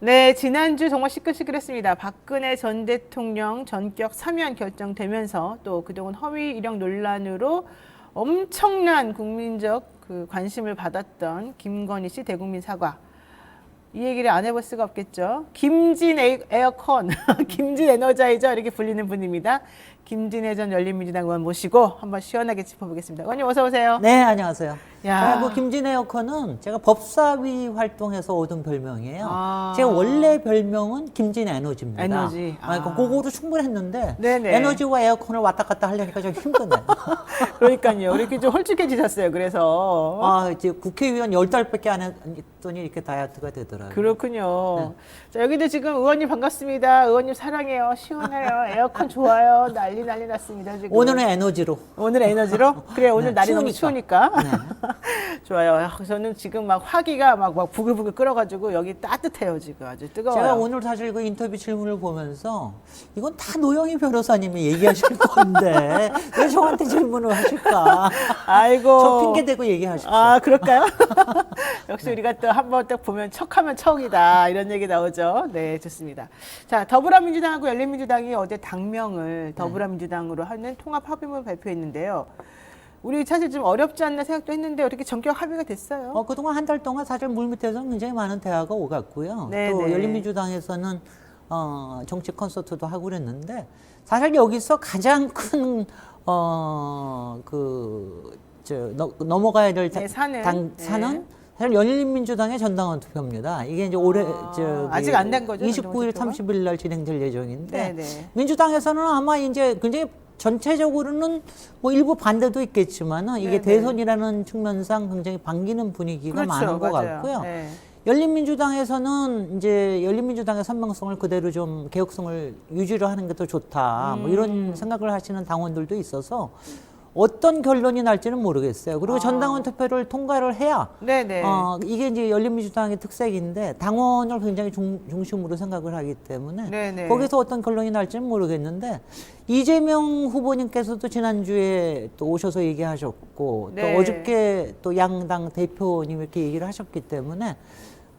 네, 지난주 정말 시끌시끌했습니다. 박근혜 전 대통령 전격 사면 결정되면서 또 그동안 허위 이력 논란으로 엄청난 국민적 관심을 받았던 김건희 씨 대국민 사과. 이 얘기를 안 해볼 수가 없겠죠. 김진 에어컨, 김진 에너자이저 이렇게 불리는 분입니다. 김진애 전 열린민주당 의원 모시고 한번 시원하게 짚어보겠습니다. 의원님 어서 오세요. 네, 안녕하세요. 야. 김진 에어컨은 제가 법사위 활동에서 얻은 별명이에요. 아. 제 원래 별명은 김진 에너지입니다. 에너지. 그러니까 그거로 충분했는데 네네. 에너지와 에어컨을 왔다 갔다 하려니까 좀 힘드네요. 그러니까요. 이렇게 좀 홀쭉해지셨어요. 그래서. 아, 이제 국회의원 10달밖에 안 했더니 이렇게 다이어트가 되더라고요. 그렇군요. 네. 자, 여기도 지금 의원님 반갑습니다. 의원님 사랑해요. 시원해요. 에어컨 좋아요. 난리 났습니다. 지금. 오늘은 에너지로. 오늘 에너지로? 그래, 오늘 네, 날이 너무 추우니까. 네. 좋아요. 저는 지금 막 화기가 막 부글부글 끓어가지고 여기 따뜻해요. 지금 아주 뜨거워요. 제가 오늘 사실 그 인터뷰 질문을 보면서 이건 다 노영희 변호사님이 얘기하실 건데 왜 저한테 질문을 하실까? 아이고. 저 핑계 대고 얘기하십시오. 아, 그럴까요? 역시 우리가 또 한번 딱 보면 척하면 척이다. 이런 얘기 나오죠. 네, 좋습니다. 자, 더불어민주당하고 열린민주당이 어제 당명을 더불어민주당으로 하는 통합 합의문을 발표했는데요. 우리 사실 좀 어렵지 않나 생각도 했는데 어떻게 전격 합의가 됐어요? 그동안 한 달 동안 사실 물밑에서는 굉장히 많은 대화가 오갔고요. 네, 또 네. 열린민주당에서는 정치 콘서트도 하고 그랬는데 사실 여기서 가장 큰 넘어가야 될 네, 사는. 사는 사실 열린민주당의 전당원 투표입니다. 이게 이제 올해 아직 안 된 거죠? 29일, 전당원 투표가? 30일 날 진행될 예정인데 네, 네. 민주당에서는 아마 이제 굉장히 전체적으로는 뭐 일부 반대도 있겠지만은 이게 네, 네. 대선이라는 측면상 굉장히 반기는 분위기가 그렇죠, 많은 것 맞아요. 같고요. 네. 열린민주당에서는 이제 열린민주당의 선명성을 그대로 좀 개혁성을 유지를 하는 게 더 좋다. 뭐 이런 생각을 하시는 당원들도 있어서 어떤 결론이 날지는 모르겠어요. 그리고 전당원 투표를 통과를 해야 네네. 이게 이제 열린민주당의 특색인데 당원을 굉장히 중심으로 생각을 하기 때문에 네네. 거기서 어떤 결론이 날지는 모르겠는데 이재명 후보님께서도 지난주에 또 오셔서 얘기하셨고 네. 또 어저께 또 양당 대표님 이렇게 얘기를 하셨기 때문에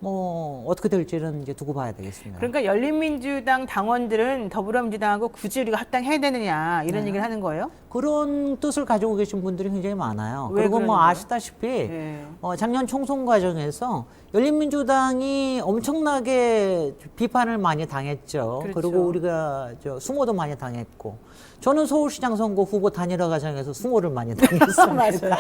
뭐 어떻게 될지는 이제 두고 봐야 되겠습니다. 그러니까 열린민주당 당원들은 더불어민주당하고 굳이 우리가 합당해야 되느냐 이런 얘기를 하는 거예요? 그런 뜻을 가지고 계신 분들이 굉장히 많아요. 왜 그리고 뭐 그러는 거예요? 아시다시피 네. 작년 총선 과정에서 열린민주당이 엄청나게 비판을 많이 당했죠. 그렇죠. 그리고 우리가 수모도 많이 당했고 저는 서울시장 선거 후보 단일화 과정에서 수모를 많이 당했습니다.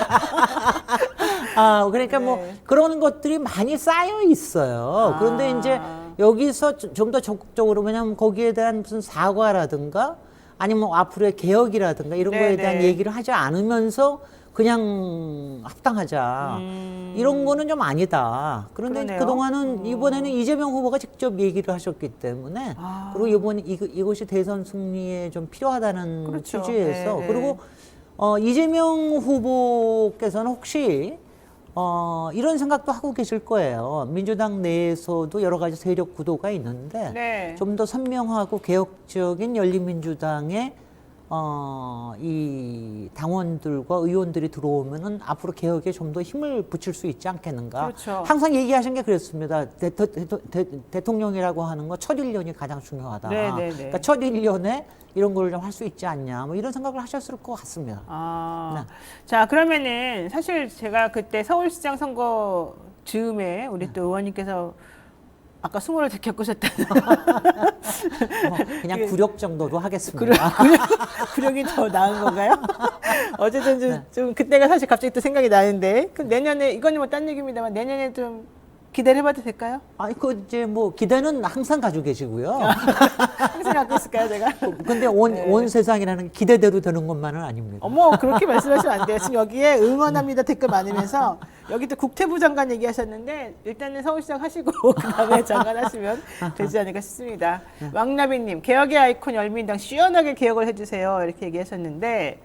그러니까 네. 뭐 그런 것들이 많이 쌓여 있어요. 그런데 이제 여기서 좀 더 적극적으로 왜냐하면 거기에 대한 무슨 사과라든가 아니면 뭐 앞으로의 개혁이라든가 이런 거에 대한 네네. 얘기를 하지 않으면서 그냥 합당하자. 이런 거는 좀 아니다. 그런데 그러네요. 그동안은 이번에는 이재명 후보가 직접 얘기를 하셨기 때문에 그리고 이번에 이것이 대선 승리에 좀 필요하다는 그렇죠. 취지에서 네, 네. 그리고 이재명 후보께서는 혹시 이런 생각도 하고 계실 거예요. 민주당 내에서도 여러 가지 세력 구도가 있는데 네. 좀 더 선명하고 개혁적인 열린민주당의 이 당원들과 의원들이 들어오면은 앞으로 개혁에 좀 더 힘을 붙일 수 있지 않겠는가. 그렇죠. 항상 얘기하신 게 그랬습니다. 대통령이라고 하는 거 첫 1년이 가장 중요하다. 네, 네, 네. 그러니까 첫 1년에 이런 걸 좀 할 수 있지 않냐. 뭐 이런 생각을 하셨을 것 같습니다. 네. 자, 그러면은 사실 제가 그때 서울시장 선거 즈음에 우리 또 의원님께서 아까 수모를 겪으셨다는 그냥 구력 정도로 하겠습니다. 구력이 더 나은 건가요? 어쨌든 좀 그때가 사실 갑자기 또 생각이 나는데 그럼 내년에 이거는 뭐 딴 얘기입니다만 내년에 좀 기대를 해봐도 될까요? 이제 뭐 기대는 항상 가지고 계시고요. 항상 갖고 있을까요, 제가? 근데 온 세상이라는 게 기대대로 되는 것만은 아닙니다. 어머, 그렇게 말씀하시면 안 돼요. 지금 여기에 응원합니다 댓글 많으면서 여기 또 국태부 장관 얘기하셨는데 일단은 서울시장 하시고 그다음에 장관 하시면 되지 않을까 싶습니다. 왕나비님, 개혁의 아이콘 열민당 시원하게 개혁을 해주세요. 이렇게 얘기하셨는데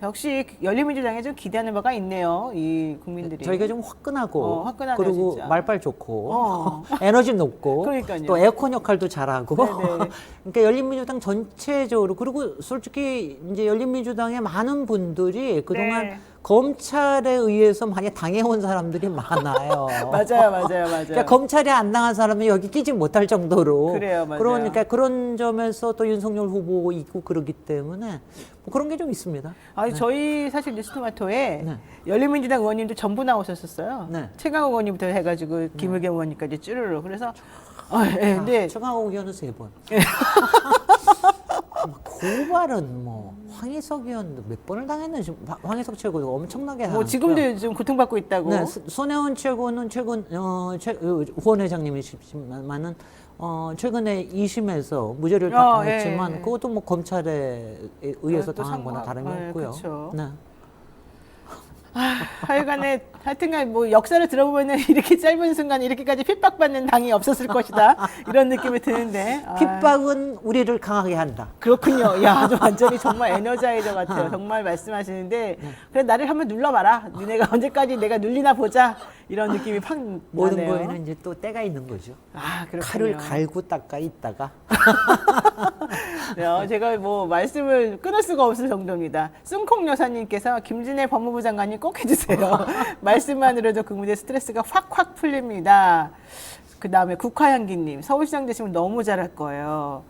역시 열린민주당에 좀 기대하는 바가 있네요. 이 국민들이. 저희가 좀 화끈하고 화끈하네요, 그리고 진짜. 말빨 좋고 어. 에너지 높고 그러니까요. 또 에어컨 역할도 잘하고 네네. 그러니까 열린민주당 전체적으로 그리고 솔직히 이제 열린민주당의 많은 분들이 그동안 네. 검찰에 의해서 많이 당해온 사람들이 많아요. 맞아요. 그러니까 검찰에 안 당한 사람은 여기 끼지 못할 정도로. 그래요, 맞아요. 그러니까 그런 점에서 또 윤석열 후보 있고 그러기 때문에 뭐 그런 게 좀 있습니다. 아니 저희 사실 뉴스토마토에 네. 열린민주당 의원님도 전부 나오셨었어요. 네. 최강욱 의원님부터 해가지고 김의겸 의원님까지 쭈르르. 그래서 근데 최강욱 의원은 3번. 고발은 뭐 황희석 의원도 몇 번을 당했는지 황희석 최고도 엄청나게 뭐 지금도 요즘 고통받고 있다고. 네, 손혜원 최고는 후원회장님이시지만은 최근에 2심에서 무죄를 받았지만 예. 그것도 뭐 검찰에 의해서 또 당한 거나 다름이 없고요. 그쵸. 네. 하여간에 하여튼간 뭐 역사를 들어보면은 이렇게 짧은 순간에 이렇게까지 핍박받는 당이 없었을 것이다 이런 느낌이 드는데 핍박은 우리를 강하게 한다. 그렇군요. 야, 아주 완전히 정말 에너자이저 같아요. 정말 말씀하시는데 그래 나를 한번 눌러봐라. 니네가 언제까지 내가 눌리나 보자 이런 느낌이 팍 모든 나네요. 거에는 이제 또 때가 있는 거죠. 아, 그렇군요. 칼을 갈고 닦아 있다가 네, 제가 뭐 말씀을 끊을 수가 없을 정도입니다. 숭콩 여사님께서 김진애 법무부 장관님 꼭 해주세요. 말씀만으로도 국민의 스트레스가 확확 풀립니다. 그 다음에 국화향기님, 서울시장 되시면 너무 잘할 거예요.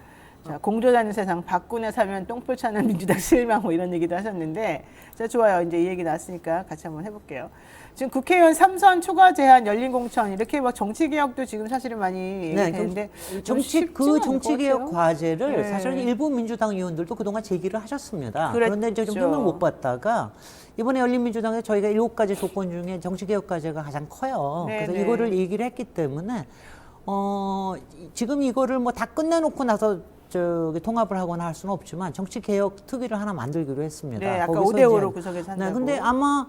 자, 공존하는 세상, 박근혜 사면 똥불 차는 민주당 실망 뭐 이런 얘기도 하셨는데, 자, 좋아요. 이제 이 얘기 나왔으니까 같이 한번 해볼게요. 지금 국회의원 3선 초과 제한 열린 공천 이렇게 뭐 정치 개혁도 지금 사실은 많이 되는데 정치 개혁 과제를 네. 사실은 일부 민주당 의원들도 그동안 제기를 하셨습니다. 그랬죠. 그런데 이제 좀 힘을 못 받다가 이번에 열린민주당에 저희가 7가지 조건 중에 정치 개혁 과제가 가장 커요. 네, 그래서 네. 이거를 얘기를 했기 때문에 지금 이거를 뭐 다 끝내놓고 나서 통합을 하거나 할 수는 없지만 정치 개혁 특위를 하나 만들기로 했습니다. 네, 아까 거기서 5대5로 이제 구성해서 한다고. 네, 근데 아마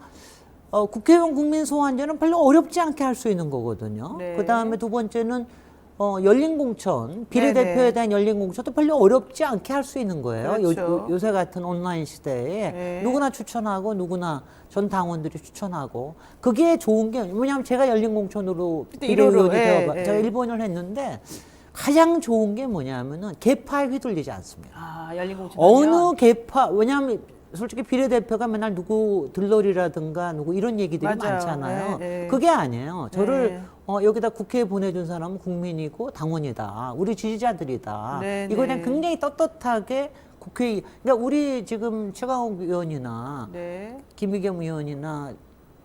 국회의원 국민 소환제는 별로 어렵지 않게 할 수 있는 거거든요. 네. 그다음에 두 번째는 열린 공천, 비례대표에 네네. 대한 열린 공천도 별로 어렵지 않게 할 수 있는 거예요. 그렇죠. 요새 같은 온라인 시대에 네. 누구나 추천하고 누구나 전 당원들이 추천하고 그게 좋은 게 뭐냐면 제가 열린 공천으로 그때 비례의원이 1호로, 예, 되어가 예. 제가 1번을 했는데 가장 좋은 게 뭐냐면은 계파에 휘둘리지 않습니다. 아, 열린 공천. 어느 계파 왜냐하면 솔직히 비례대표가 맨날 누구 들러리라든가 누구 이런 얘기들이 맞아요. 많잖아요. 네, 네. 그게 아니에요. 저를 네. 여기다 국회에 보내준 사람은 국민이고 당원이다. 우리 지지자들이다. 네, 이거 네. 그냥 굉장히 떳떳하게 국회 그러니까 우리 지금 최강욱 의원이나 네. 김의겸 의원이나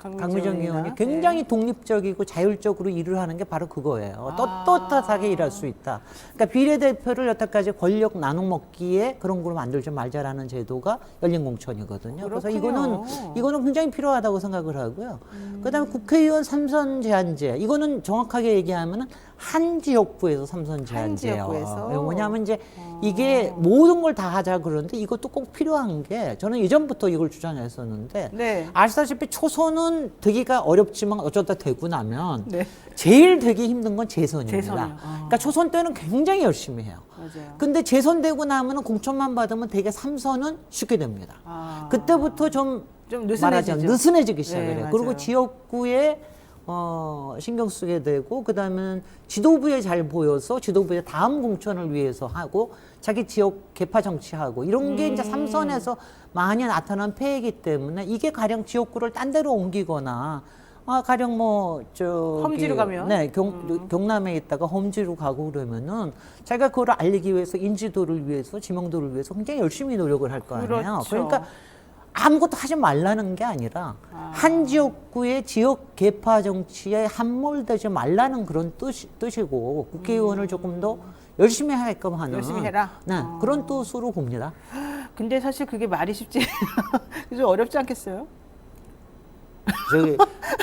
강미정 의원이나. 의원이 굉장히 독립적이고 자율적으로 일을 하는 게 바로 그거예요. 아. 떳떳하게 일할 수 있다. 그러니까 비례대표를 여태까지 권력 나눠 먹기에 그런 걸로 만들지 말자라는 제도가 열린 공천이거든요. 그래서 그렇군요. 이거는 굉장히 필요하다고 생각을 하고요. 그다음에 국회의원 3선 제한제. 이거는 정확하게 얘기하면은 한 지역구에서 3선 제한제예요. 지역구에서? 뭐냐면 이제 이게 모든 걸 다 하자 그러는데 이것도 꼭 필요한 게 저는 이전부터 이걸 주장했었는데 네. 아시다시피 초선은 되기가 어렵지만 어쩌다 되고 나면 네. 제일 되기 힘든 건 재선입니다. 재선이요. 그러니까 초선 때는 굉장히 열심히 해요. 맞아요. 근데 재선되고 나면은 공천만 받으면 되게 3선은 쉽게 됩니다. 아. 그때부터 좀 좀 말하자면 느슨해지죠. 느슨해지기 시작을 네, 해요. 맞아요. 그리고 지역구에 신경 쓰게 되고 그다음에 지도부에 잘 보여서 지도부의 다음 공천을 위해서 하고 자기 지역 개파 정치하고 이런 게 이제 3선에서 많이 나타난 폐해이기 때문에 이게 가령 지역구를 딴 데로 옮기거나 가령 험지로 가면? 네, 경남에 있다가 험지로 가고 그러면은 자기가 그걸 알리기 위해서 인지도를 위해서 지명도를 위해서 굉장히 열심히 노력을 할 거 아니에요. 그렇죠. 그러니까 아무것도 하지 말라는 게 아니라 한 지역구의 지역 개파 정치에 함몰되지 말라는 그런 뜻이고 국회의원을 조금 더 열심히 하게끔 하는 열심히 해라. 네, 그런 뜻으로 봅니다. 근데 사실 그게 말이 쉽지 좀 어렵지 않겠어요? 저기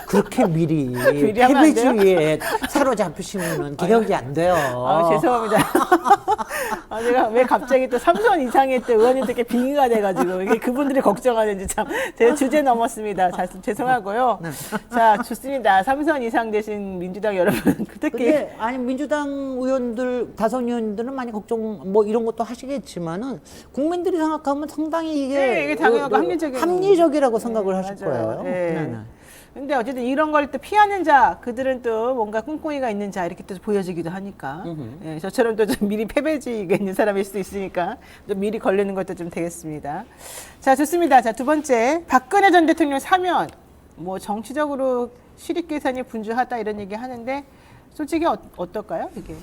그렇게 미리 미리 하면 안 돼요? 패배주의에 사로잡히시면은 개혁이 안 돼요. 죄송합니다. 제가 왜 갑자기 또 3선 이상의 또 의원님들께 빙의가 돼가지고 이게 그분들이 걱정하는지 참 제 주제 넘었습니다. 죄송하고요. 네. 자, 좋습니다. 3선 이상 되신 민주당 여러분 특히 근데 아니 민주당 의원들 다선 의원들은 많이 걱정 뭐 이런 것도 하시겠지만은 국민들이 생각하면 상당히 네, 이게 당연하고 합리적인 합리적이라고 생각을 네, 하실 맞아요. 거예요. 네. 네, 네. 근데 어쨌든 이런 걸 또 피하는 자, 그들은 또 뭔가 꿍꿍이가 있는 자 이렇게 또 보여지기도 하니까 예, 저처럼 또 좀 미리 패배지가 있는 사람일 수도 있으니까 좀 미리 걸리는 것도 좀 되겠습니다. 자, 좋습니다. 자, 두 번째 박근혜 전 대통령 사면 뭐 정치적으로 실익 계산이 분주하다 이런 얘기 하는데 솔직히 어떨까요 이게?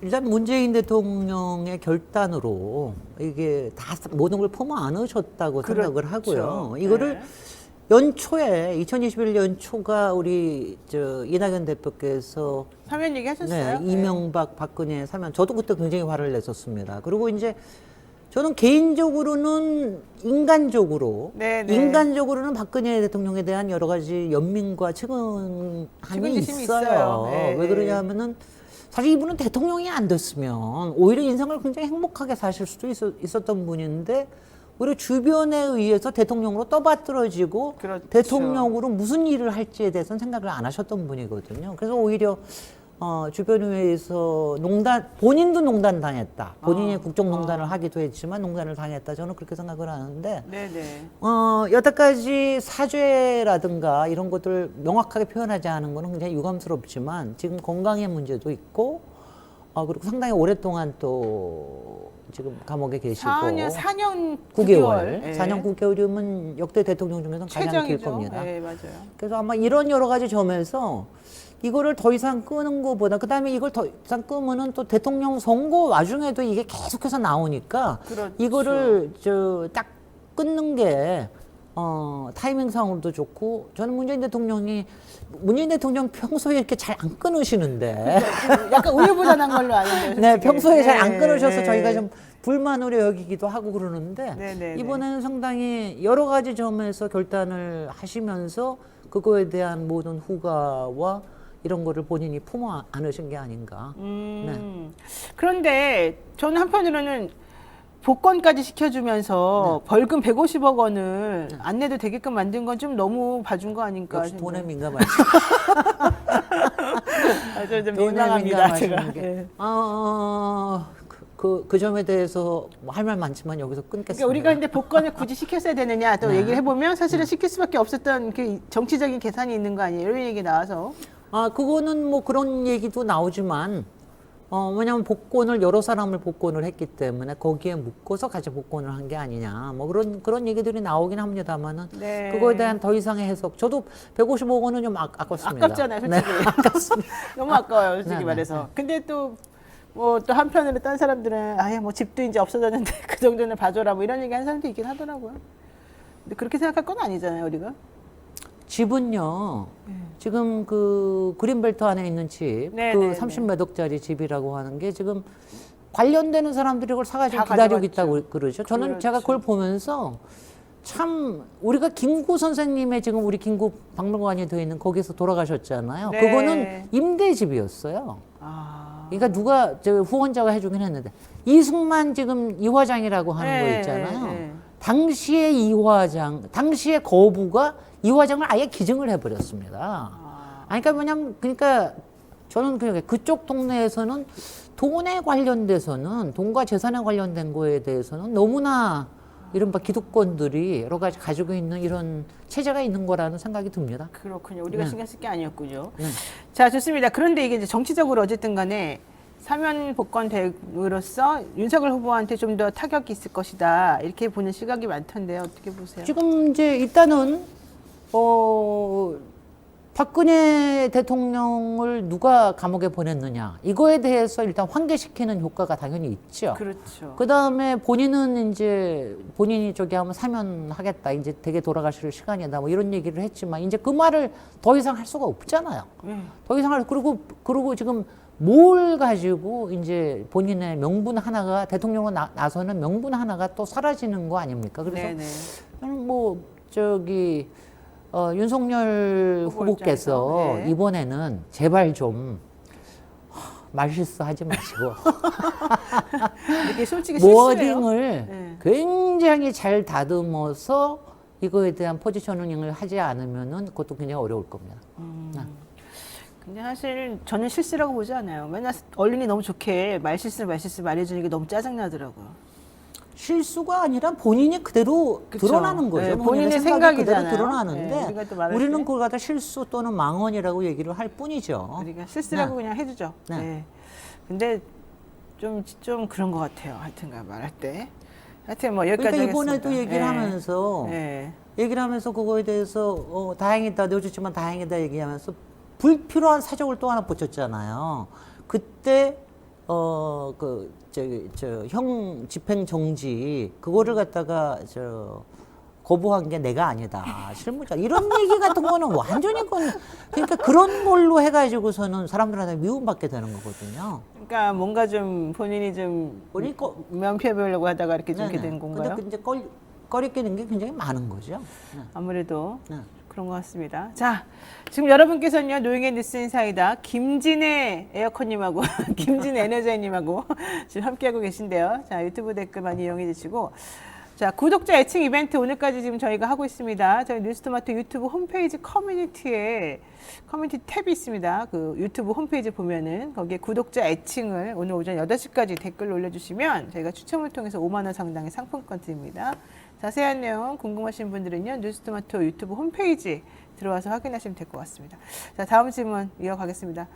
일단 문재인 대통령의 결단으로 이게 다 모든 걸 품어 안으셨다고 생각을 하고요. 이거를 네. 연초에 2021년 연초가 우리 이낙연 대표께서 사면 얘기 하셨어요? 네, 이명박 박근혜 사면 저도 그때 굉장히 화를 냈었습니다. 그리고 이제 저는 개인적으로는 인간적으로는 박근혜 대통령에 대한 여러 가지 연민과 측은함이 측은지심이 있어요. 있어요. 네, 왜 그러냐면은 사실 이분은 대통령이 안 됐으면 오히려 인생을 굉장히 행복하게 사실 수도 있었던 분인데 오히려 주변에 의해서 대통령으로 떠받들어지고 그렇죠. 대통령으로 무슨 일을 할지에 대해서는 생각을 안 하셨던 분이거든요. 그래서 오히려 주변에 의해서 본인도 농단 당했다. 본인이 국정농단을 하기도 했지만 농단을 당했다. 저는 그렇게 생각을 하는데 네네. 여태까지 사죄라든가 이런 것들 명확하게 표현하지 않은 거는 굉장히 유감스럽지만 지금 건강의 문제도 있고 그리고 상당히 오랫동안 또 지금 감옥에 계시고 4년 9개월. 예. 4년 9개월이면 역대 대통령 중에서는 가장 길 최장이죠. 겁니다. 네, 맞아요. 그래서 아마 이런 여러 가지 점에서 이거를 더 이상 끄는 것보다 그다음에 이걸 더 이상 끄면은 또 대통령 선거 와중에도 이게 계속해서 나오니까 그렇죠. 이거를 딱 끊는 게 타이밍상으로도 좋고 저는 문재인 대통령 평소에 이렇게 잘 안 끊으시는데 약간 우유부단한 걸로 아는데. 네, 평소에 잘 안 네, 끊으셔서 네. 저희가 좀 불만으로 여기기도 하고 그러는데 네, 네, 이번에는 상당히 여러 가지 점에서 결단을 하시면서 그거에 대한 모든 후가와 이런 거를 본인이 품어 안으신 게 아닌가. 그런데 저는 한편으로는 복권까지 시켜주면서 벌금 150억 원을 안 내도 되게끔 만든 건 좀 너무 봐준 거 아닌가. 역시 생각. 돈에 민감하시. 좀 민망합니다. 제가. 게. 네. 그 점에 대해서 할 말 많지만 여기서 끊겠습니다. 그러니까 우리가 근데 복권을 굳이 시켰어야 되느냐 또 얘기를 해보면 사실은 시킬 수밖에 없었던 그 정치적인 계산이 있는 거 아니에요? 이런 얘기 나와서. 그거는 뭐 그런 얘기도 나오지만, 왜냐면 여러 사람을 복권을 했기 때문에 거기에 묶어서 같이 복권을 한 게 아니냐. 뭐 그런 얘기들이 나오긴 합니다만은. 네. 그거에 대한 더 이상의 해석. 저도 150억 원은 좀 아깝습니다. 아깝잖아요, 솔직히. 네, 아깝습니다. 너무 아까워요, 솔직히 네, 말해서. 근데 또, 뭐, 또 한편으로 딴 사람들은, 아예 뭐 집도 이제 없어졌는데 그 정도는 봐줘라, 뭐 이런 얘기 하는 사람도 있긴 하더라고요. 근데 그렇게 생각할 건 아니잖아요, 우리가. 집은요, 지금 그 그린벨트 안에 있는 집, 네, 그 네, 30몇 억짜리 집이라고 하는 게 지금 관련되는 사람들이 그걸 사가지고 다 기다리고 가져갔죠. 있다고 그러죠. 저는 그렇죠. 제가 그걸 보면서 참 우리가 김구 선생님의 지금 우리 김구 박물관이 되어 있는 거기서 돌아가셨잖아요. 네. 그거는 임대집이었어요. 아. 그러니까 누가 후원자가 해주긴 했는데 이승만 지금 이화장이라고 하는 거 있잖아요. 네. 당시의 당시의 거부가 이화장을 아예 기증을 해버렸습니다. 그러니까 뭐냐면 그러니까 저는 그쪽 동네에서는 돈에 관련돼서는 돈과 재산에 관련된 거에 대해서는 너무나 이른바 기득권들이 여러 가지 가지고 있는 이런 체제가 있는 거라는 생각이 듭니다. 그렇군요. 우리가 네. 신경 쓸 게 아니었군요. 네. 자, 좋습니다. 그런데 이게 이제 정치적으로 어쨌든 간에 사면 복권 댁으로서 윤석열 후보한테 좀 더 타격이 있을 것이다. 이렇게 보는 시각이 많던데 어떻게 보세요? 지금 이제 일단은 박근혜 대통령을 누가 감옥에 보냈느냐 이거에 대해서 일단 환기시키는 효과가 당연히 있죠. 그렇죠. 그 다음에 본인이 저기 하면 사면하겠다. 이제 댁에 돌아가실 시간이다. 뭐 이런 얘기를 했지만 이제 그 말을 더 이상 할 수가 없잖아요. 더 이상 그리고 지금 뭘 가지고 이제 본인의 명분 하나가 대통령으로 나서는 명분 하나가 또 사라지는 거 아닙니까? 그래서 네네. 저는 윤석열 후보께서 네. 이번에는 제발 좀 말실수하지 마시고 이게 솔직히 실수예요. 워딩을 네. 굉장히 잘 다듬어서 이거에 대한 포지셔닝을 하지 않으면은 그것도 굉장히 어려울 겁니다. 근데 사실 저는 실수라고 보지 않아요. 맨날 언론이 너무 좋게 말실수 말해주는 게 너무 짜증나더라고요. 실수가 아니라 본인이 그대로 그쵸. 드러나는 거죠. 네, 본인의 본인의 생각이 그대로 생각이잖아요. 드러나는데 네, 우리가 또 말할 우리는 때. 그걸 갖다 실수 또는 망언이라고 얘기를 할 뿐이죠. 우리가 실수라고 네. 그냥 해주죠. 네. 네. 근데 좀 그런 것 같아요. 하여튼가 말할 때. 하여튼 뭐 여기까지 그러니까 이번에도 하겠습니다. 얘기를 네. 하면서 네. 얘기를 하면서 그거에 대해서 다행이다, 내어줬지만 다행이다 얘기하면서 불필요한 사정을 또 하나 붙였잖아요. 그때 형 집행 정지 그거를 갖다가 거부한 게 내가 아니다. 실무자 이런 얘기 같은 거는 완전히 그러니까 그런 걸로 해가지고서는 사람들한테 미움받게 되는 거거든요. 그러니까 뭔가 좀 본인이 좀 그러니까 명패 보려고 하다가 이렇게 좀 네네. 이렇게 된 건가요? 근데 이제 꺼리끼는 게 굉장히 많은 거죠. 네. 아무래도 네. 그런 것 같습니다. 자, 지금 여러분께서는요, 노영의 뉴스 인사이다 김진애 에어컨님하고 김진애 에너자님하고 지금 함께하고 계신데요. 자, 유튜브 댓글 많이 이용해 주시고. 자, 구독자 애칭 이벤트 오늘까지 지금 저희가 하고 있습니다. 저희 뉴스토마토 유튜브 홈페이지 커뮤니티에 커뮤니티 탭이 있습니다. 그 유튜브 홈페이지 보면은 거기에 구독자 애칭을 오늘 오전 8시까지 댓글로 올려주시면 저희가 추첨을 통해서 5만 원 상당의 상품권 드립니다. 자세한 내용 궁금하신 분들은요, 뉴스토마토 유튜브 홈페이지 들어와서 확인하시면 될 것 같습니다. 자, 다음 질문 이어가겠습니다.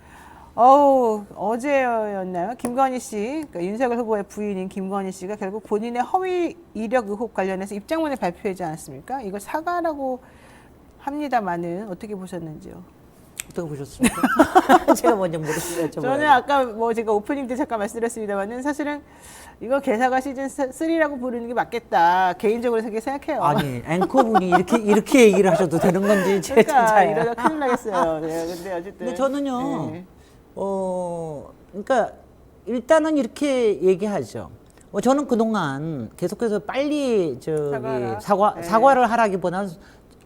어제였나요? 김건희 씨, 그러니까 윤석열 후보의 부인인 김건희 씨가 결국 본인의 허위 이력 의혹 관련해서 입장문을 발표하지 않았습니까? 이걸 사과라고 합니다만은 어떻게 보셨는지요? 어떻게 보셨습니까? 제가 먼저 물었어요. 저는 아까 뭐 제가 오프닝 때 잠깐 말씀드렸습니다만은 사실은 이거 개사가 시즌 3라고 부르는 게 맞겠다. 개인적으로 그렇게 생각해요. 아니 앵커분이 이렇게 얘기를 하셔도 되는 건지 제 그러니까 진짜야. 이러다 큰일 나겠어요. 네, 근데 어쨌든. 근데 저는요. 네. 그러니까 일단은 이렇게 얘기하죠. 저는 그동안 계속해서 빨리 네. 사과를 하라기보다는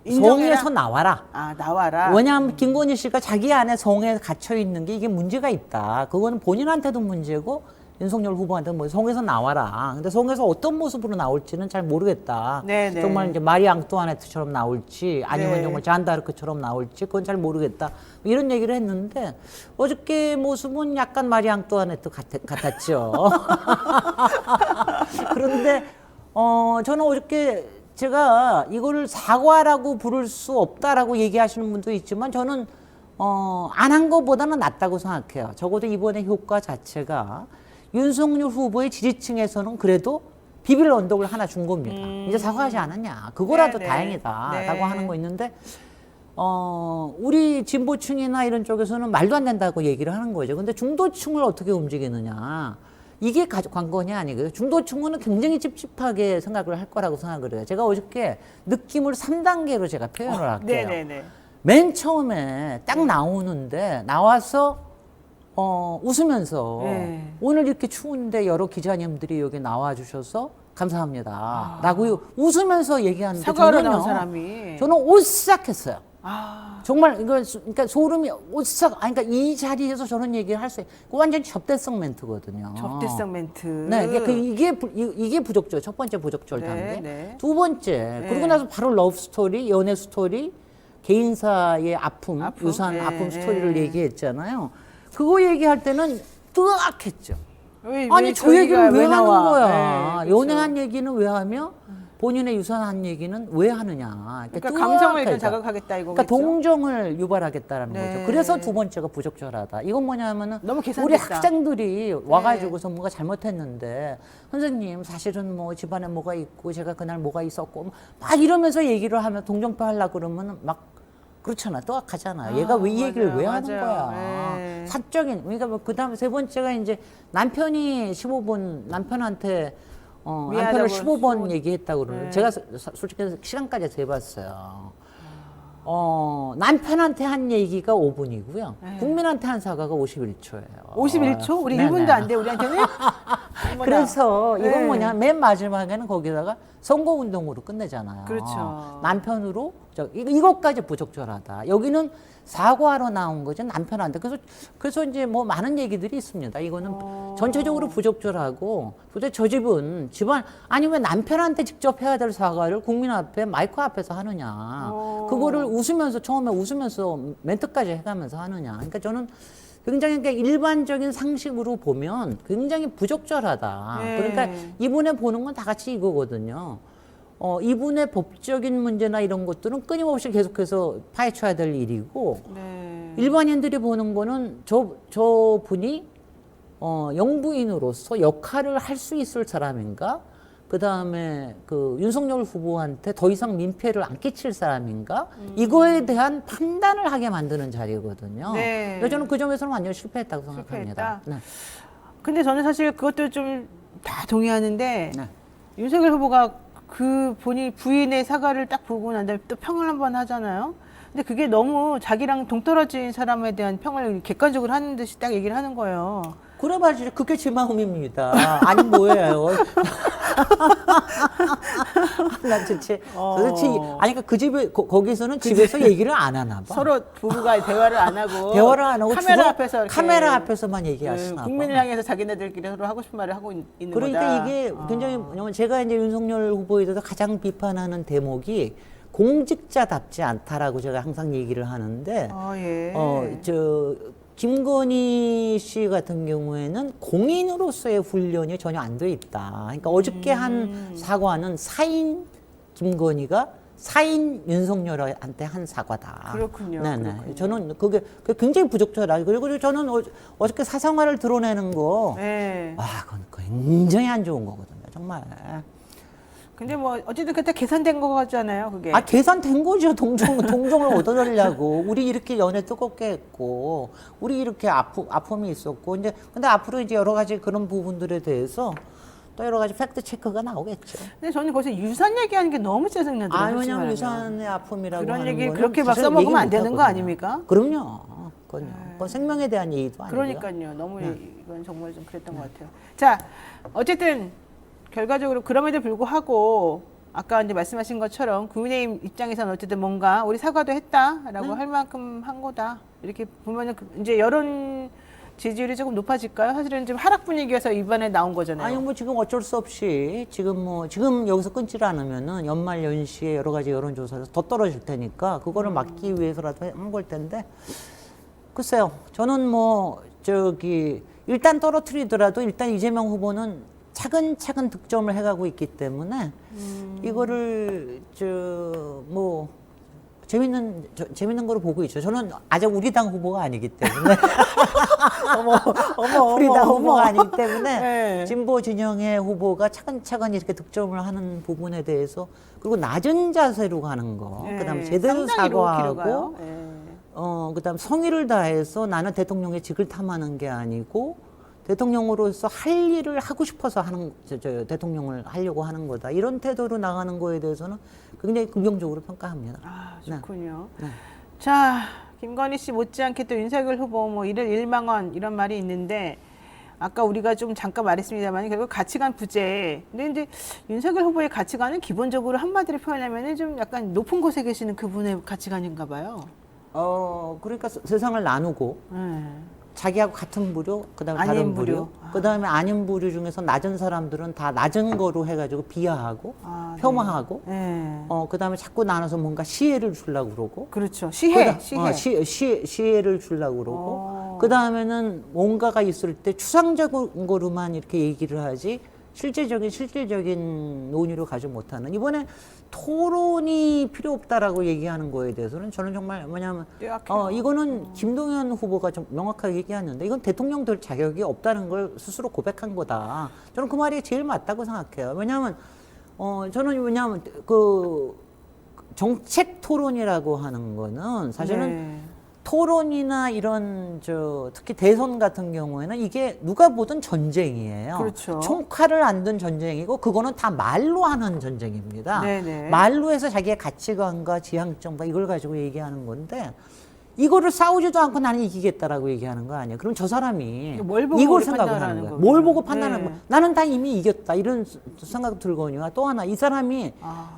인정해라. 성에서 나와라. 아, 나와라. 왜냐하면 김건희 씨가 자기 안에 성에 갇혀 있는 게 이게 문제가 있다. 그거는 본인한테도 문제고 윤석열 후보한테 뭐 성에서 나와라. 근데 성에서 어떤 모습으로 나올지는 잘 모르겠다. 네네. 정말 이제 마리 앙뚜아네트처럼 나올지 아니면 네. 정말 잔다르크처럼 나올지 그건 잘 모르겠다. 이런 얘기를 했는데 어저께 모습은 약간 마리 앙뚜아네트 같았죠. 그런데 저는 어저께 제가 이거를 사과라고 부를 수 없다라고 얘기하시는 분도 있지만 저는 안 한 것보다는 낫다고 생각해요. 적어도 이번에 효과 자체가 윤석열 후보의 지지층에서는 그래도 비빌 언덕을 하나 준 겁니다. 이제 사과하지 않았냐. 그거라도 네네. 다행이다라고 네. 하는 거 있는데 우리 진보층이나 이런 쪽에서는 말도 안 된다고 얘기를 하는 거죠. 근데 중도층을 어떻게 움직이느냐. 이게 관건이 아니고요. 중도층은 굉장히 찝찝하게 생각을 할 거라고 생각을 해요. 제가 어저께 느낌을 3단계로 제가 표현을 할게요. 네네네. 맨 처음에 딱 나오는데 나와서 웃으면서 네. 오늘 이렇게 추운데 여러 기자님들이 여기 나와 주셔서 감사합니다. 라고 웃으면서 얘기하는데 사과로 저는요, 나온 사람이. 저는 오싹했어요. 아, 정말 그러니까 소름이 오싹. 그러니까 이 자리에서 저런 얘기를 할 수 있어요. 완전 접대성 멘트거든요. 접대성 멘트. 네, 이게 부적절. 첫 번째 부적절 네, 단계. 네. 두 번째, 그러고 나서 바로 러브 스토리, 연애 스토리, 개인사의 아픔, 유사한 네, 아픔 네. 스토리를 얘기했잖아요. 그거 얘기할 때는 뜨악했죠. 아니 저 그 얘기를 얘기가 왜 하는 나와? 거야? 네, 그렇죠. 연애한 얘기는 왜 하며 본인의 유사한 얘기는 왜 하느냐? 그러니까 감성을 일단 뜨악하다. 자극하겠다 이거겠죠. 그러니까 동정을 유발하겠다라는 네. 거죠. 그래서 두 번째가 부적절하다. 이건 뭐냐면은 너무 우리 계산됐다. 학생들이 와가지고서 뭔가 잘못했는데 선생님 사실은 뭐 집안에 뭐가 있고 제가 그날 뭐가 있었고 막 이러면서 얘기를 하면 동정표 하려고 그러면 막 그렇잖아. 또악하잖아. 얘가 왜 이 얘기를 맞아요, 왜 하는 맞아요. 거야. 네. 사적인. 그러니까 뭐 그다음에 세 번째가 이제 남편이 15번 남편한테 남편을 미안하다고 15번 얘기했다고 그러는. 네. 제가 솔직히 시간까지 재봤어요. 남편한테 한 얘기가 5분이고요. 네. 국민한테 한 사과가 51초예요. 51초? 우리 네네. 1분도 안 돼, 우리한테는? 어머나. 그래서 이건 네. 뭐냐, 맨 마지막에는 거기다가 선거운동으로 끝내잖아요. 그렇죠. 남편으로 이것까지 부적절하다. 여기는 사과로 나온 거죠, 남편한테. 그래서 이제 뭐 많은 얘기들이 있습니다. 이거는 전체적으로 부적절하고 도대체 저 집안 아니 왜 남편한테 직접 해야 될 사과를 국민 앞에 마이크 앞에서 하느냐. 그거를 처음에 웃으면서 멘트까지 해가면서 하느냐. 그러니까 저는 굉장히 그러니까 일반적인 상식으로 보면 굉장히 부적절하다. 네. 그러니까 이번에 보는 건 다 같이 이거거든요. 이분의 법적인 문제나 이런 것들은 끊임없이 계속해서 파헤쳐야 될 일이고, 네. 일반인들이 보는 거는 저 분이 영부인으로서 역할을 할 수 있을 사람인가? 그 다음에 그 윤석열 후보한테 더 이상 민폐를 안 끼칠 사람인가? 이거에 대한 판단을 하게 만드는 자리거든요. 네. 그래서 저는 그 점에서는 완전 실패했다고 생각합니다. 실패했다? 네. 근데 저는 사실 그것도 좀 다 동의하는데 네. 윤석열 후보가 그 본인 부인의 사과를 딱 보고 난 다음에 또 평을 한번 하잖아요. 근데 그게 너무 자기랑 동떨어진 사람에 대한 평을 객관적으로 하는 듯이 딱 얘기를 하는 거예요. 그래 봐야지. 그게 제 마음입니다. 아니 뭐예요? 난 도대체 아니 그러니까 그 집에 거기서는 집에서 얘기를 안 하나 봐. 서로 부부가 대화를 안 하고 대화를 안 하고 카메라 주로 앞에서 이렇게 카메라 앞에서만 얘기하시나 봐. 국민을 향해서 자기네들끼리 서로 하고 싶은 말을 하고 있는 그러니까 거다. 이게 굉장히 왜냐면 제가 이제 윤석열 후보에 대해서 가장 비판하는 대목이 공직자답지 않다라고 제가 항상 얘기를 하는데 예. 김건희 씨 같은 경우에는 공인으로서의 훈련이 전혀 안 돼 있다. 그러니까 어저께 한 사과는 사인 김건희가 사인 윤석열한테 한 사과다. 그렇군요. 네네. 그렇군요. 저는 그게 굉장히 부적절하다. 그리고 저는 어저께 사생활을 드러내는 거, 네. 그건 굉장히 안 좋은 거거든요. 정말. 근데 뭐 어쨌든 그때 계산된 거 같잖아요, 그게. 계산된 거죠. 동정을 얻어내려고. 우리 이렇게 연애 뜨겁게 했고, 우리 이렇게 아픔이 있었고, 근데 앞으로 이제 여러 가지 그런 부분들에 대해서 또 여러 가지 팩트 체크가 나오겠죠. 근데 저는 거기서 유산 얘기하는 게 너무 짜증나더라고요. 솔직히 왜냐면 말하면. 유산의 아픔이라고 그런 하는 얘기 거는 그렇게 막 사실 써먹으면 얘기 안 되는 거 못하거든요. 아닙니까? 그럼요. 그건 생명에 대한 얘기도 아니고요. 그러니까요. 너무 이건 정말 좀 그랬던 것 같아요. 자, 어쨌든 결과적으로 그럼에도 불구하고 아까 이제 말씀하신 것처럼 국민의힘 입장에서는 어쨌든 뭔가 우리 사과도 했다라고 할 만큼 한 거다. 이렇게 보면은 이제 여론 지지율이 조금 높아질까요? 사실은 좀 하락 분위기여서 이번에 나온 거잖아요. 아니 뭐 지금 어쩔 수 없이 지금 여기서 끊질 않으면은 연말 연시에 여러 가지 여론조사에서 더 떨어질 테니까 그거를 막기 위해서라도 한 걸 텐데 글쎄요. 저는 일단 떨어뜨리더라도 일단 이재명 후보는 차근차근 득점을 해가고 있기 때문에 이거를 재밌는 거로 보고 있죠. 저는 아직 우리 당 후보가 아니기 때문에 우리 당 후보가 아니기 때문에 네. 진보 진영의 후보가 차근차근 이렇게 득점을 하는 부분에 대해서 그리고 낮은 자세로 가는 거, 그다음에 제대로 사과하고, 그다음 성의를 다해서 나는 대통령의 직을 탐하는 게 아니고. 대통령으로서 할 일을 하고 싶어서 하는 대통령을 하려고 하는 거다. 이런 태도로 나가는 거에 대해서는 굉장히 긍정적으로 평가합니다. 좋군요. 네. 자, 김건희 씨 못지않게 또 윤석열 후보 뭐 이를 일망원 이런 말이 있는데 아까 우리가 좀 잠깐 말했습니다만 결국 가치관 부재. 근데 이제 윤석열 후보의 가치관은 기본적으로 한마디로 표현하면 좀 약간 높은 곳에 계시는 그분의 가치관인가 봐요. 그러니까 세상을 나누고 자기하고 같은 부류, 그다음에 아닌 다른 부류, 부류. 그다음에 아닌 부류 중에서 낮은 사람들은 다 낮은 거로 해가지고 비하하고 혐오하고, 그다음에 자꾸 나눠서 뭔가 시혜를 주려고 그러고, 그렇죠. 시혜. 시혜를 주려고 그러고, 그다음에는 뭔가가 있을 때 추상적인 거로만 이렇게 얘기를 하지 실질적인 논의로 가지 못하는 이번에 토론이 필요 없다라고 얘기하는 거에 대해서는 저는 정말 뭐냐면 이거는 김동연 후보가 좀 명확하게 얘기하는데 이건 대통령 될 자격이 없다는 걸 스스로 고백한 거다. 저는 그 말이 제일 맞다고 생각해요. 왜냐하면 그 정책 토론이라고 하는 거는 사실은 토론이나 이런 특히 대선 같은 경우에는 이게 누가 보든 전쟁이에요. 그렇죠. 총칼을 안 든 전쟁이고 그거는 다 말로 하는 전쟁입니다. 말로 해서 자기의 가치관과 지향점과 이걸 가지고 얘기하는 건데 이거를 싸우지도 않고 나는 이기겠다라고 얘기하는 거 아니에요. 그럼 저 사람이 뭘 보고 이걸 생각을 하는 거예요. 뭘 보고 판단하는 거예요. 나는 다 이미 이겼다 이런 생각 들거니와 또 하나 이 사람이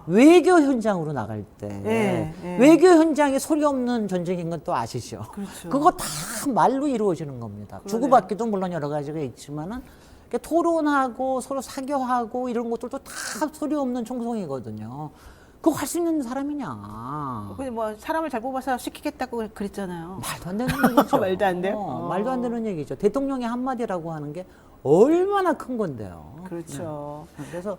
외교 현장으로 나갈 때 외교 현장에 소리 없는 전쟁인 건 또 아시죠? 그렇죠. 그거 다 말로 이루어지는 겁니다. 주고받기도 물론 여러 가지가 있지만은 토론하고 서로 사교하고 이런 것들도 다 소리 없는 총성이거든요. 그거 할 수 있는 사람이냐? 근데 뭐 사람을 잘 뽑아서 시키겠다고 그랬잖아요. 말도 안 되는 얘기죠. 말도 안 돼요? 말도 안 되는 얘기죠. 대통령의 한마디라고 하는 게 얼마나 큰 건데요. 그렇죠. 네. 그래서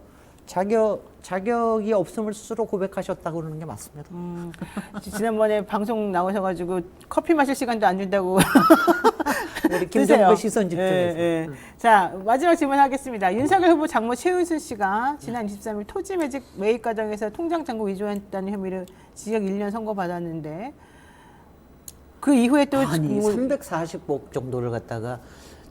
자격이 없음을 스스로 고백하셨다고 그러는 게 맞습니다. 지난번에 방송 나오셔가지고 커피 마실 시간도 안 준다고. 우리 드세요. 김정부 시선 집중해서. 예, 예. 자, 마지막 질문하겠습니다. 윤석열 후보 장모 최은순 씨가 지난 23일 토지 매집 매입 과정에서 통장 잔고 위조했다는 혐의로 징역 1년 선고받았는데 그 이후에 또 아니 뭐 340억 정도를 갖다가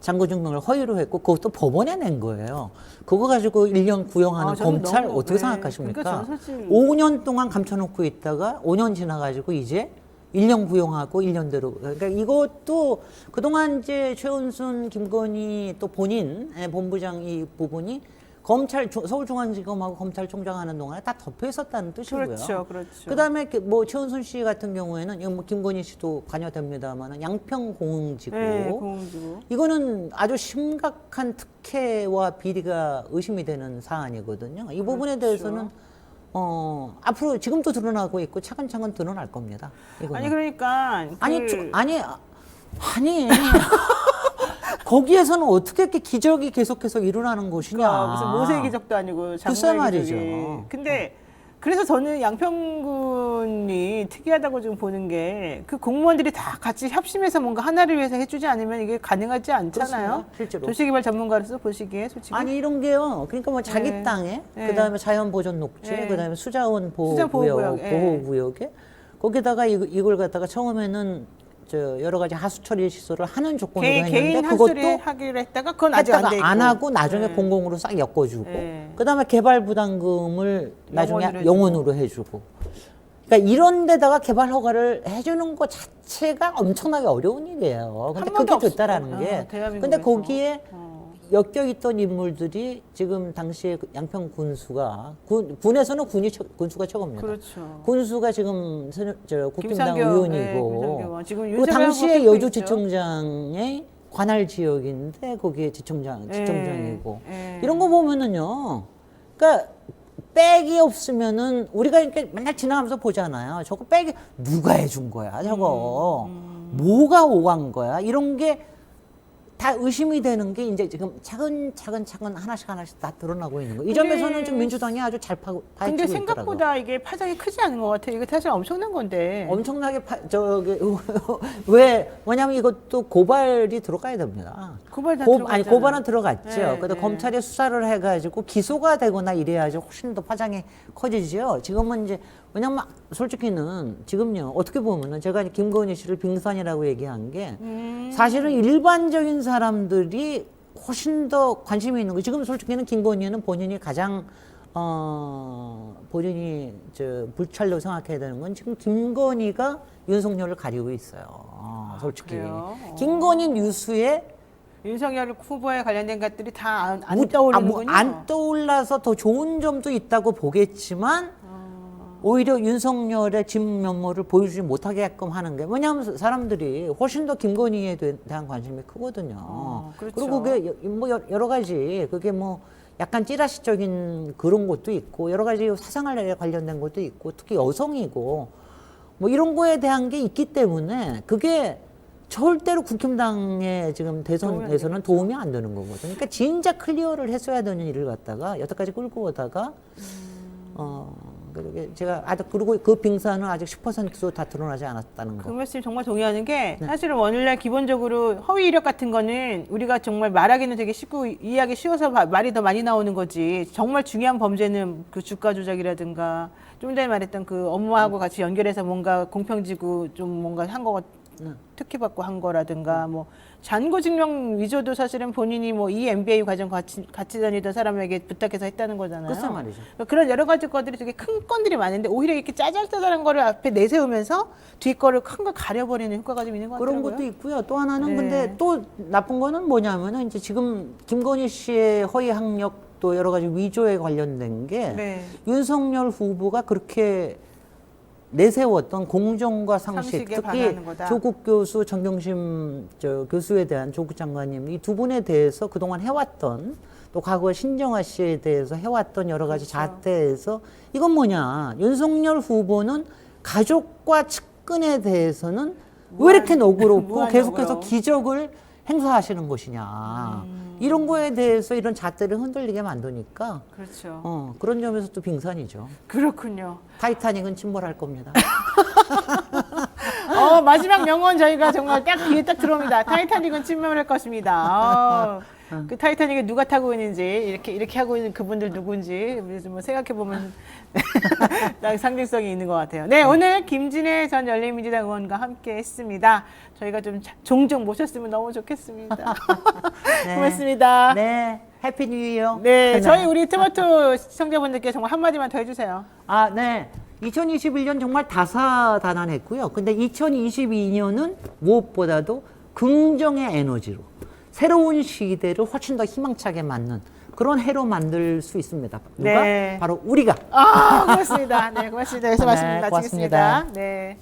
잔고 증명을 허위로 했고 그것도 법원에 낸 거예요. 그거 가지고 1년 구형하는 저는 검찰 너무, 어떻게 네. 생각하십니까? 그러니까 저는 사실 5년 동안 감춰놓고 있다가 5년 지나가지고 이제 1년 구형하고 1년대로. 그러니까 이것도 그동안 이제 최은순, 김건희 또 본인 본부장 이 부분이 검찰 서울중앙지검하고 검찰총장 하는 동안에 다 덮여 있었다는 뜻이고요. 그렇죠, 그렇죠. 그다음에 뭐 최은순 씨 같은 경우에는 이거 뭐 김건희 씨도 관여됩니다만은 양평공흥지구. 네, 공항지구. 이거는 아주 심각한 특혜와 비리가 의심이 되는 사안이거든요. 이 부분에 그렇죠. 대해서는 앞으로 지금도 드러나고 있고 차근차근 드러날 겁니다. 이거는. 아니 그러니까 아니 거기에서는 어떻게 이렇게 기적이 계속해서 일어나는 것이냐. 그러니까 무슨 모세 기적도 아니고 글쎄 장모의 말이죠. 기적이. 근데 그래서 저는 양평군이 특이하다고 좀 보는 게 그 공무원들이 다 같이 협심해서 뭔가 하나를 위해서 해주지 않으면 이게 가능하지 않잖아요. 그렇습니다, 실제로. 도시개발 전문가로서 보시기에 솔직히. 아니 이런 게요. 그러니까 뭐 자기 네. 땅에 네. 그다음에 자연보전 녹지, 네. 그다음에 수자원 수자원 보호구역, 보호구역에 거기다가 이걸 갖다가 처음에는 저 여러 가지 하수 처리 시설을 하는 조건으로 했는데 개인 그것도 한수리 하기로 했다가 그건 아직 안 돼 했다가 있고. 안 하고 나중에 네. 공공으로 싹 엮어주고 네. 그다음에 개발 부담금을 나중에 영원으로 영원으로 해주고 그러니까 이런 데다가 개발 허가를 해주는 것 자체가 엄청나게 어려운 일이에요. 근데 한 번도 그게 됐다라는 없어요. 게 대한민국에서. 근데 거기에 엮여있던 인물들이 지금 당시에 그 양평 군수가 군에서는 군수가 최고입니다. 그렇죠. 군수가 지금 국힘당 김상겸, 네, 의원이고 김상겸 의원. 지금 그 윤석열 당시에 후보 여주지청장의 관할 지역인데 거기에 지청장이고 네. 이런 거 보면은요. 그러니까 백이 없으면은 우리가 이렇게 맨날 지나가면서 보잖아요. 저거 백이 누가 해준 거야? 저거 뭐가 오간 거야? 이런 게 다 의심이 되는 게 이제 지금 차근차근 하나씩 다 드러나고 있는 거예요. 이 근데- 점에서는 좀 민주당이 아주 잘 파헤치고 근데 있더라고요. 생각보다 이게 파장이 크지 않은 것 같아요. 이게 사실 엄청난 건데. 엄청나게 왜냐면 이것도 고발이 들어가야 됩니다. 고발 다 들어갔잖아요. 고발은 들어갔죠. 네, 근데 네. 검찰이 수사를 해가지고 기소가 되거나 이래야지 훨씬 더 파장이 커지죠. 지금은 이제 왜냐면 솔직히는 지금요 어떻게 보면은 제가 김건희 씨를 빙산이라고 얘기한 게 사실은 일반적인 사람들이 훨씬 더 관심이 있는 거. 지금 솔직히는 김건희는 본인이 가장 본인이 불찰로 생각해야 되는 건 지금 김건희가 윤석열을 가리고 있어요. 솔직히 그래요? 김건희 뉴스에 윤석열 후보에 관련된 것들이 다 안 떠오르는군요. 안 떠올라서 더 좋은 점도 있다고 보겠지만 오히려 윤석열의 진면모를 보여주지 못하게끔 하는 게 왜냐하면 사람들이 훨씬 더 김건희에 대한 관심이 크거든요. 그렇죠. 그리고 그게 뭐 여러 가지 그게 뭐 약간 찌라시적인 그런 것도 있고 여러 가지 사생활에 관련된 것도 있고 특히 여성이고 뭐 이런 거에 대한 게 있기 때문에 그게 절대로 국힘당의 지금 대선에서는 도움이 안 되는 거거든요. 그러니까 진짜 클리어를 했어야 되는 일을 갖다가 여태까지 끌고 오다가 제가 그리고 그 빙산은 아직 10%도 다 드러나지 않았다는 그 거. 말씀 정말 동의하는 게 네. 사실은 원래 기본적으로 허위 이력 같은 거는 우리가 정말 말하기는 되게 쉽고 이해하기 쉬워서 말이 더 많이 나오는 거지. 정말 중요한 범죄는 그 주가 조작이라든가 좀 전에 말했던 그 업무하고 같이 연결해서 뭔가 공평지구 좀 뭔가 한 거 특혜 받고 한 거라든가 뭐 잔고 증명 위조도 사실은 본인이 뭐 이 MBA 과정 같이 다니던 사람에게 부탁해서 했다는 거잖아요. 글쎄 말이죠. 그러니까 그런 여러 가지 것들이 되게 큰 건들이 많은데 오히려 이렇게 짜잘짜잘한 거를 앞에 내세우면서 뒤에 거를 큰 걸 가려버리는 효과가 좀 있는 것 그런 같더라고요. 것도 있고요. 또 하나는 네. 근데 또 나쁜 거는 뭐냐면은 이제 지금 김건희 씨의 허위 학력 또 여러 가지 위조에 관련된 게 네. 윤석열 후보가 그렇게 내세웠던 공정과 상식, 상식에 특히 반하는 거다. 조국 교수, 정경심 교수에 대한 조국 장관님 이 두 분에 대해서 그동안 해왔던 또 과거 신정아 씨에 대해서 해왔던 여러 가지 그렇죠. 자태에서 이건 뭐냐. 윤석열 후보는 가족과 측근에 대해서는 왜 이렇게 너그럽고 무한 계속해서 너그러움. 기적을 행사하시는 것이냐. 이런 거에 대해서 이런 잣대를 흔들리게 만드니까 그렇죠. 그런 점에서 또 빙산이죠. 그렇군요. 타이타닉은 침몰할 겁니다. 마지막 명언 저희가 정말 딱 귀에 딱 들어옵니다. 타이타닉은 침몰할 것입니다. 그 타이타닉에 누가 타고 있는지 이렇게 하고 있는 그분들 누군지 뭐 생각해 보면 상징성이 있는 것 같아요. 네, 오늘 김진애 전 열린민주당 의원과 함께했습니다. 저희가 좀 종종 모셨으면 너무 좋겠습니다. 네. 고맙습니다. 네, 해피 뉴 이어. 네, 저희 우리 토마토 시청자분들께 정말 한마디만 더 해주세요. 아, 네. 2021년 정말 다사다난했고요. 근데 2022년은 무엇보다도 긍정의 에너지로 새로운 시대를 훨씬 더 희망차게 맞는 그런 해로 만들 수 있습니다. 누가? 네. 바로 우리가. 고맙습니다. 네, 고맙습니다. 여기서 네, 말씀 고맙습니다. 마치겠습니다. 네.